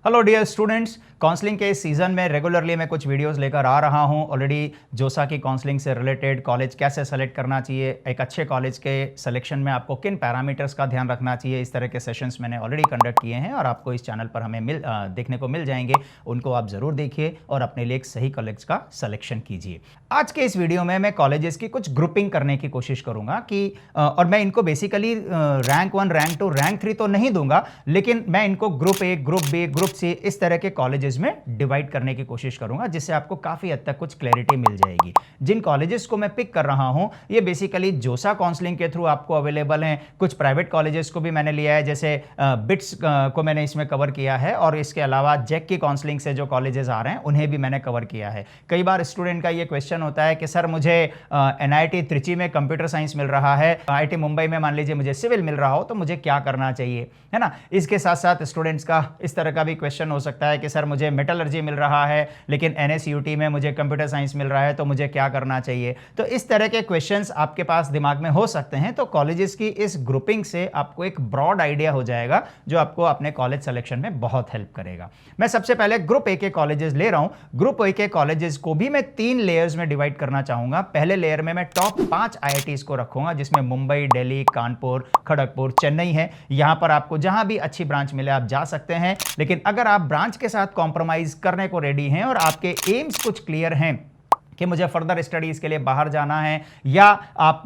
Hello dear students, counselling के इस season में रेगुलरली मैं कुछ वीडियोस लेकर आ रहा हूं। ऑलरेडी जोसा की काउंसलिंग से रिलेटेड कॉलेज कैसे सेलेक्ट करना चाहिए, एक अच्छे कॉलेज के सिलेक्शन में आपको किन पैरामीटर्स का ध्यान रखना चाहिए, इस तरह के सेशंस मैंने ऑलरेडी कंडक्ट किए हैं और आपको इस चैनल पर हमें देखने को मिल जाएंगे। उनको आप ज़रूर देखिए और अपने लिए एक सही कॉलेज का सिलेक्शन कीजिए। आज के इस वीडियो में मैं कॉलेजेस की कुछ ग्रुपिंग करने की कोशिश करूँगा कि और मैं इनको बेसिकली रैंक 1, रैंक 2, रैंक 3 तो नहीं दूंगा, लेकिन मैं इनको group A, group B, group C इस तरह के कॉलेजेस में डिवाइड करने की कोशिश करूंगा, जिससे आपको काफी हद तक कुछ क्लैरिटी मिल जाएगी। जिन कॉलेजेस को मैं पिक कर रहा हूं ये बेसिकली जोसा काउंसलिंग के थ्रू आपको अवेलेबल हैं। कुछ प्राइवेट कॉलेजेस को भी मैंने लिया है, जैसे बिट्स को मैंने इसमें कवर किया है और इसके अलावा जैक की काउंसलिंग से जो कॉलेजेस आ रहे हैं उन्हें भी मैंने कवर किया है। कई बार स्टूडेंट का ये क्वेश्चन होता है कि सर मुझे एनआईटी त्रिची में कंप्यूटर साइंस मिल रहा है, आईआईटी मुंबई में मान लीजिए मुझे सिविल मिल रहा हो, तो मुझे क्या करना चाहिए, है ना। इसके साथ साथ स्टूडेंट्स का इस तरह का भी क्वेश्चन हो सकता है कि सर मुझे मेटलर्जी मिल रहा है लेकिन एनएसयूटी में मुझे कंप्यूटर साइंस मिल रहा है, तो मुझे क्या करना चाहिए। तो इस तरह के क्वेश्चंस आपके पास दिमाग में हो सकते हैं। तो कॉलेजेस की इस ग्रुपिंग से आपको एक ब्रॉड आइडिया हो जाएगा जो आपको अपने कॉलेज सिलेक्शन में बहुत हेल्प करेगा। मैं सबसे पहले ग्रुप ए के कॉलेजेस ले रहा हूं। ग्रुप ए के कॉलेजेस को भी मैं 3 लेयर्स में डिवाइड करना चाहूंगा। पहले लेयर में मैं टॉप 5 आईआईटीज को रखूंगा, जिसमें मुंबई, दिल्ली, कानपुर, खड़गपुर, चेन्नई है। यहां पर आपको जहां भी अच्छी ब्रांच मिले आप जा सकते हैं, लेकिन अगर आप ब्रांच के साथ कॉम्प्रोमाइज करने को रेडी हैं और आपके एम्स कुछ क्लियर हैं कि मुझे फर्दर स्टडीज़ के लिए बाहर जाना है, या आप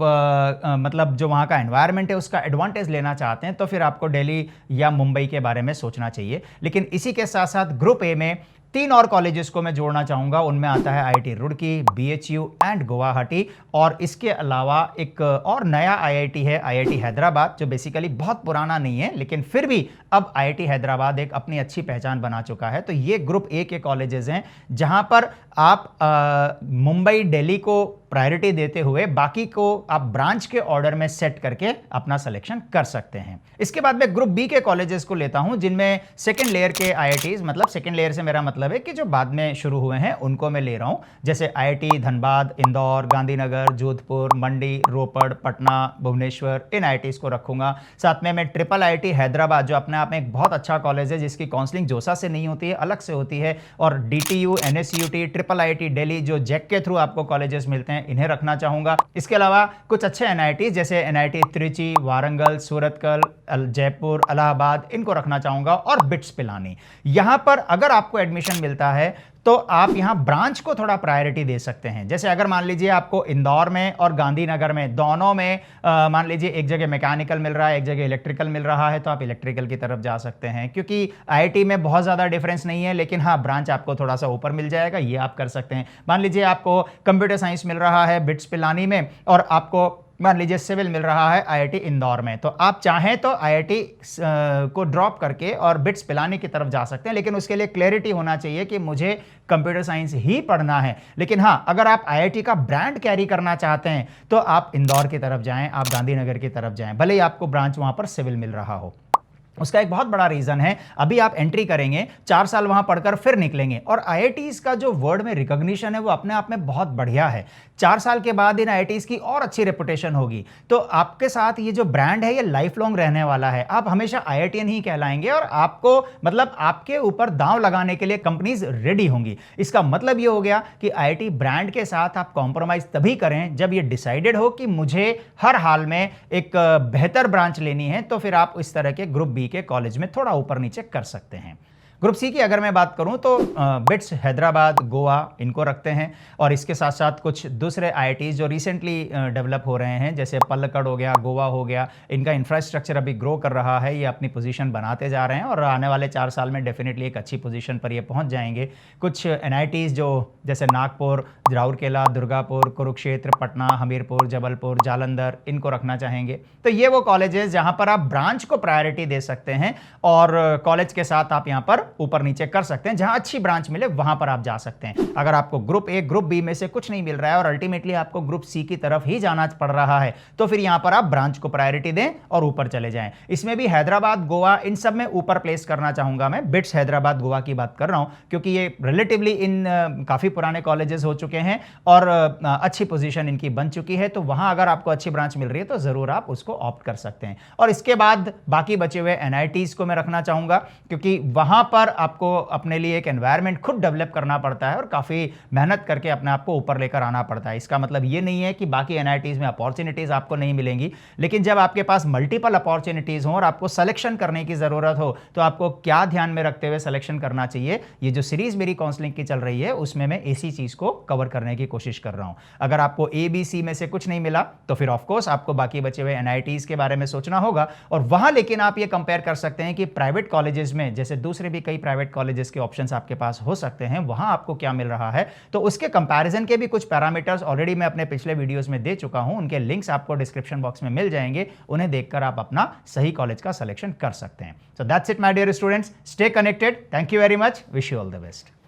मतलब जो वहाँ का एनवायरनमेंट है उसका एडवांटेज लेना चाहते हैं, तो फिर आपको दिल्ली या मुंबई के बारे में सोचना चाहिए। लेकिन इसी के साथ साथ ग्रुप ए में 3 और कॉलेजेस को मैं जोड़ना चाहूँगा। उनमें आता है IIT Roorkee, BHU and Guwahati, और इसके अलावा एक और नया आईआईटी है, आईआईटी हैदराबाद, जो बेसिकली बहुत पुराना नहीं है लेकिन फिर भी अब आईआईटी हैदराबाद एक अपनी अच्छी पहचान बना चुका है। तो ये ग्रुप ए के कॉलेजेस हैं जहाँ पर आप मुंबई, दिल्ली को प्रायोरिटी देते हुए बाकी को आप ब्रांच के ऑर्डर में सेट करके अपना सिलेक्शन कर सकते हैं। इसके बाद मैं ग्रुप बी के कॉलेजेस को लेता हूं, जिनमें सेकंड लेयर के आईआईटीज, मतलब सेकंड लेयर से मेरा मतलब है कि जो बाद में शुरू हुए हैं उनको मैं ले रहा हूं, जैसे आईआईटी धनबाद, इंदौर, गांधीनगर, जोधपुर, मंडी, रोपड़, पटना, भुवनेश्वर, इन आईआईटीज को रखूंगा। साथ में मैं ट्रिपल आईआईटी हैदराबाद, जो अपने आप में एक बहुत अच्छा कॉलेज है, जिसकी काउंसलिंग जोसा से नहीं होती है, अलग से होती है, और DTU, NSUT, triple IIT Delhi, जो जैक के थ्रू आपको कॉलेजेस मिलते हैं, इन्हें रखना चाहूंगा। इसके अलावा कुछ अच्छे एनआईटी जैसे एनआईटी त्रिची, वारंगल, सूरतकल, जयपुर, इलाहाबाद, इनको रखना चाहूंगा, और बिट्स पिलानी। यहां पर अगर आपको एडमिशन मिलता है तो आप यहां ब्रांच को थोड़ा प्रायोरिटी दे सकते हैं। जैसे अगर मान लीजिए आपको इंदौर में और गांधीनगर में दोनों में मान लीजिए एक जगह मैकेनिकल मिल रहा है, एक जगह इलेक्ट्रिकल मिल रहा है, तो आप इलेक्ट्रिकल की तरफ जा सकते हैं, क्योंकि आईआईटी में बहुत ज़्यादा डिफरेंस नहीं है, लेकिन हाँ ब्रांच आपको थोड़ा सा ऊपर मिल जाएगा, ये आप कर सकते हैं। मान लीजिए आपको कंप्यूटर साइंस मिल रहा है बिट्स पिलानी में, और आपको मान लीजिए सिविल मिल रहा है आईआईटी इंदौर में, तो आप चाहें तो आईआईटी को ड्रॉप करके और बिट्स पिलानी की तरफ जा सकते हैं, लेकिन उसके लिए क्लैरिटी होना चाहिए कि मुझे कंप्यूटर साइंस ही पढ़ना है। लेकिन हाँ, अगर आप आईआईटी का ब्रांड कैरी करना चाहते हैं तो आप इंदौर की तरफ जाएं, आप गांधीनगर की तरफ जाएं, भले ही आपको ब्रांच वहां पर सिविल मिल रहा हो। उसका एक बहुत बड़ा रीजन है, अभी आप एंट्री करेंगे, 4 साल वहां पढ़कर फिर निकलेंगे, और आईआईटीज का जो वर्ल्ड में रिकॉग्निशन है वो अपने आप में बहुत बढ़िया है। 4 साल के बाद इन आईआईटीज की और अच्छी रेपुटेशन होगी, तो आपके साथ ये जो ब्रांड है ये लाइफ लॉन्ग रहने वाला है। आप हमेशा आईआईटीएन ही कहलाएंगे और आपको मतलब आपके ऊपर दांव लगाने के लिए कंपनीज रेडी होंगी। इसका मतलब ये हो गया कि आईआईटी ब्रांड के साथ आप कॉम्प्रोमाइज तभी करें जब ये डिसाइडेड हो कि मुझे हर हाल में एक बेहतर ब्रांच लेनी है, तो फिर आप इस तरह के ग्रुप बी के कॉलेज में थोड़ा ऊपर नीचे कर सकते हैं। ग्रुप सी की अगर मैं बात करूं तो बिट्स हैदराबाद, गोवा, इनको रखते हैं, और इसके साथ साथ कुछ दूसरे आईआईटीज जो रिसेंटली डेवलप हो रहे हैं, जैसे पल्लक्कड़ हो गया, गोवा हो गया, इनका इंफ्रास्ट्रक्चर अभी ग्रो कर रहा है, ये अपनी पोजीशन बनाते जा रहे हैं और आने वाले 4 साल में डेफिनेटली एक अच्छी पोजीशन पर ये पहुंच जाएंगे। कुछ एनआईटीज जो जैसे नागपुर, राउरकेला, दुर्गापुर, कुरुक्षेत्र, पटना, हमीरपुर, जबलपुर, जालंधर, इनको रखना चाहेंगे। तो ये वो कॉलेजेस जहां पर आप ब्रांच को प्रायोरिटी दे सकते हैं और कॉलेज के साथ आप यहां पर ऊपर नीचे कर सकते हैं। जहां अच्छी ब्रांच मिले वहां पर आप जा सकते हैं। अगर आपको ग्रुप ए, ग्रुप बी में से कुछ नहीं मिल रहा है और अल्टीमेटली आपको ग्रुप सी की तरफ ही जाना पड़ रहा है, तो फिर यहां पर आप ब्रांच को प्रायोरिटी दें और ऊपर चले जाएं। इसमें भी हैदराबाद, गोवा, इन सब में ऊपर प्लेस करना चाहूंगा मैं। बिट्स हैदराबाद, गोवा की बात कर रहा हूं क्योंकि ये रिलेटिवली इन काफी पुराने कॉलेजेस हो चुके हैं और अच्छी पोजीशन इनकी बन चुकी है, तो वहां अगर आपको अच्छी ब्रांच मिल रही है तो जरूर आप उसको ऑप्ट कर सकते हैं। और इसके बाद बाकी बचे हुए एनआईटीज को मैं रखना चाहूंगा क्योंकि वहां पर बार आपको अपने लिए एक एनवायरनमेंट खुद डेवलप करना पड़ता है और काफ़ी मेहनत करके अपने आप को ऊपर लेकर आना पड़ता है। इसका मतलब ये नहीं है कि बाकी एनआईटीज़ में अपॉर्चुनिटीज़ आपको नहीं मिलेंगी, लेकिन जब आपके पास मल्टीपल अपॉर्चुनिटीज़ हों और आपको सिलेक्शन करने की ज़रूरत हो, तो आपको क्या ध्यान में रखते हुए सिलेक्शन करना चाहिए, ये जो सीरीज़ मेरी काउंसलिंग की चल रही है, उसमें मैं इसी चीज़ को कवर करने की कोशिश कर रहा हूँ। अगर आपको ए, बी, सी में से कुछ नहीं मिला, तो फिर ऑफ कोर्स आपको बाकी बचे हुए एनआईटीज़ के बारे में सोचना होगा और वहाँ लेकिन आप ये कंपेयर कर सकते हैं कि प्राइवेट कॉलेजेस में, जैसे दूसरे भी कई प्राइवेट कॉलेजेस के ऑप्शंस आपके पास हो सकते हैं, वहाँ आपको क्या मिल रहा है। तो उसके कंपैरिजन के भी कुछ पैरामीटर्स ऑलरेडी मैं अपने पिछले वीडियोस में दे चुका हूँ, उनके लिंक्स आपको डिस्क्रिप्शन बॉक्स में मिल जाएंगे, उन्हें देखकर आप अपना सही कॉलेज का सिलेक्शन कर सकते हैं। So that's it my dear students, stay connected, thank you very much, wish you all the best.